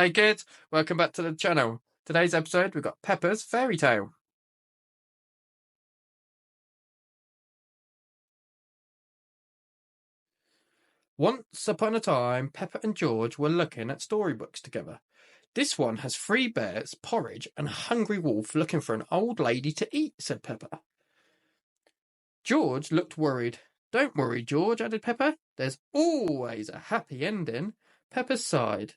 Hey kids, welcome back to the channel. Today's episode we've got Peppa's Fairy Tale. Once upon a time, Peppa and George were looking at storybooks together. This one has 3 bears, porridge, and a hungry wolf looking for an old lady to eat, said Peppa. George looked worried. Don't worry, George, added Peppa. There's always a happy ending. Peppa sighed.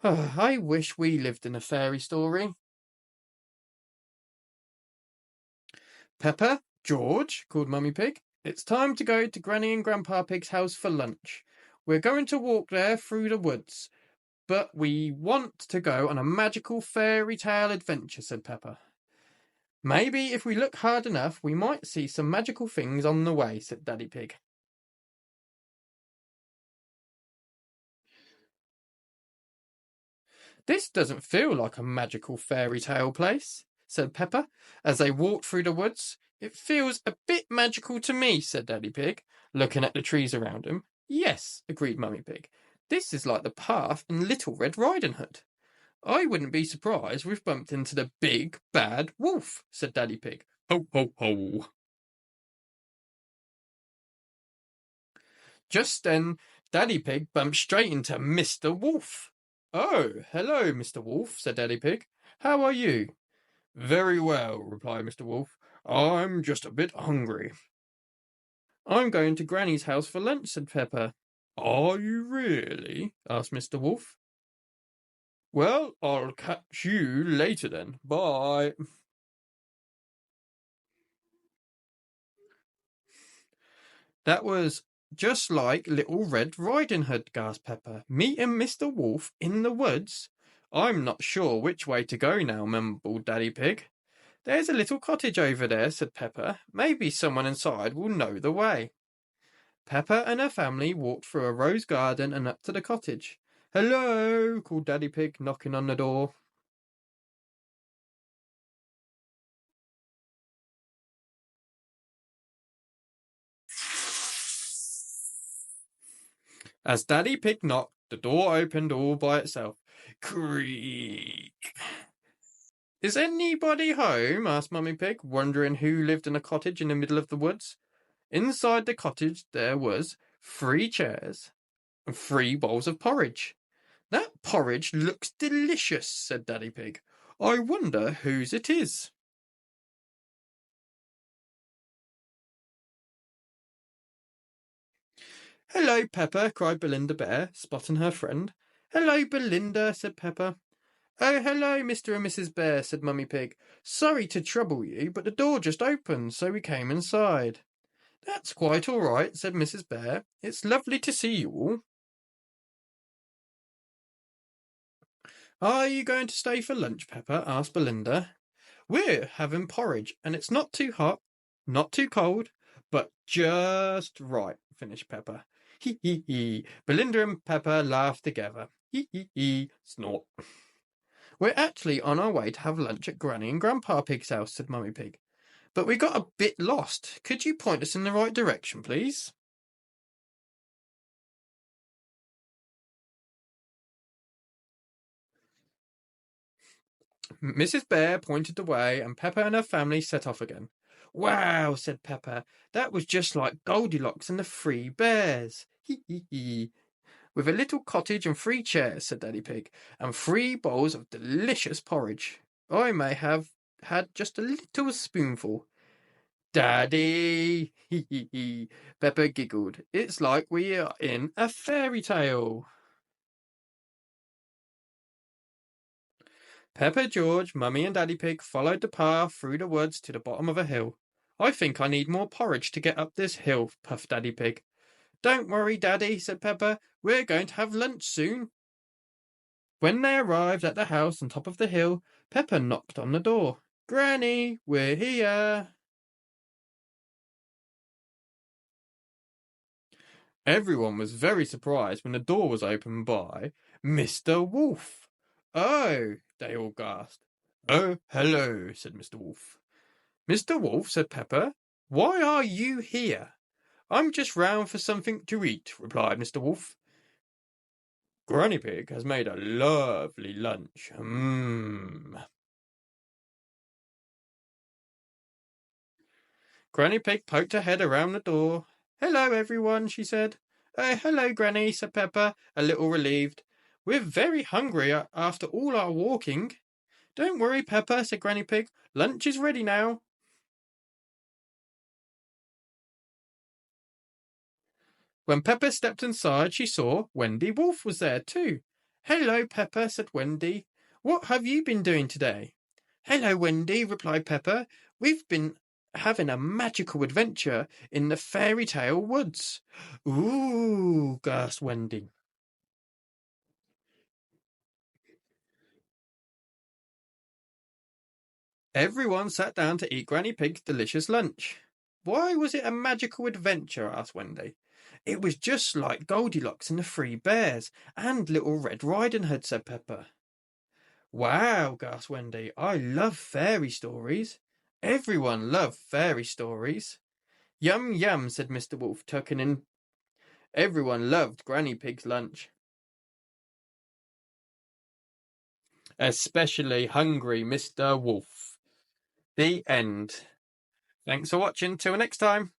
Oh, I wish we lived in a fairy story. Peppa, George, called Mummy Pig. It's time to go to Granny and Grandpa Pig's house for lunch. We're going to walk there through the woods, but we want to go on a magical fairy tale adventure, said Peppa. Maybe if we look hard enough, we might see some magical things on the way, said Daddy Pig. This doesn't feel like a magical fairy tale place, said Peppa, as they walked through the woods. It feels a bit magical to me, said Daddy Pig, looking at the trees around him. Yes, agreed Mummy Pig. This is like the path in Little Red Riding Hood. I wouldn't be surprised we've bumped into the big, bad wolf, said Daddy Pig. Ho, ho, ho. Just then, Daddy Pig bumped straight into Mr. Wolf. Oh, hello, Mr. Wolf, said Daddy Pig. How are you? Very well, replied Mr. Wolf. I'm just a bit hungry. I'm going to Granny's house for lunch, said Peppa. Are you really? Asked Mr. Wolf. Well, I'll catch you later then. Bye. That was just like Little Red Riding Hood, gasped Peppa. Meeting Mr. Wolf in the woods? I'm not sure which way to go now, mumbled Daddy Pig. There's a little cottage over there, said Peppa. Maybe someone inside will know the way. Peppa and her family walked through a rose garden and up to the cottage. Hello, called Daddy Pig, knocking on the door. As Daddy Pig knocked, the door opened all by itself. Creak. Is anybody home? Asked Mummy Pig, wondering who lived in a cottage in the middle of the woods. Inside the cottage there was 3 chairs and 3 bowls of porridge. That porridge looks delicious, said Daddy Pig. I wonder whose it is. Hello, Peppa, cried Belinda Bear, spotting her friend. Hello, Belinda, said Peppa. Oh, hello, Mr. and Mrs. Bear, said Mummy Pig. Sorry to trouble you, but the door just opened, so we came inside. That's quite all right, said Mrs. Bear. It's lovely to see you all. Are you going to stay for lunch, Peppa? Asked Belinda. We're having porridge, and it's not too hot, not too cold, but just right, finished Peppa. Hee hee hee. Belinda and Peppa laughed together. Hee hee hee. Snort. We're actually on our way to have lunch at Granny and Grandpa Pig's house, said Mummy Pig. But we got a bit lost. Could you point us in the right direction, please? Mrs. Bear pointed the way, and Peppa and her family set off again. Wow, said Peppa. That was just like Goldilocks and the 3 bears. Hee hee hee. With a little cottage and 3 chairs, said Daddy Pig, and 3 bowls of delicious porridge. I may have had just a little spoonful. Daddy! Hee hee hee. Peppa giggled. It's like we are in a fairy tale. Peppa, George, Mummy and Daddy Pig followed the path through the woods to the bottom of a hill. I think I need more porridge to get up this hill, puffed Daddy Pig. Don't worry, Daddy, said Peppa. We're going to have lunch soon. When they arrived at the house on top of the hill, Peppa knocked on the door. Granny, we're here. Everyone was very surprised when the door was opened by Mr. Wolf. Oh, they all gasped. Oh, hello, said Mr. Wolf. Mr. Wolf, said Peppa, why are you here? I'm just round for something to eat, replied Mr. Wolf. Granny Pig has made a lovely lunch. Mmm. Granny Pig poked her head around the door. "Hello, everyone," she said. Hello, Granny," said Peppa, a little relieved. "We're very hungry after all our walking." "Don't worry, Peppa," said Granny Pig. "Lunch is ready now." When Peppa stepped inside, she saw Wendy Wolf was there too. "Hello, Peppa," said Wendy. "What have you been doing today?" "Hello, Wendy," replied Peppa. "We've been having a magical adventure in the fairy tale woods." "Ooh," gasped Wendy. Everyone sat down to eat Granny Pig's delicious lunch. "Why was it a magical adventure?" asked Wendy. "It was just like Goldilocks and the Three Bears and Little Red Riding Hood," said Peppa. "Wow," gasped Wendy. "I love fairy stories." Everyone loved fairy stories. "Yum, yum," said Mr. Wolf, tucking in. Everyone loved Granny Pig's lunch. Especially hungry Mr. Wolf. The end. Thanks for watching. Till next time.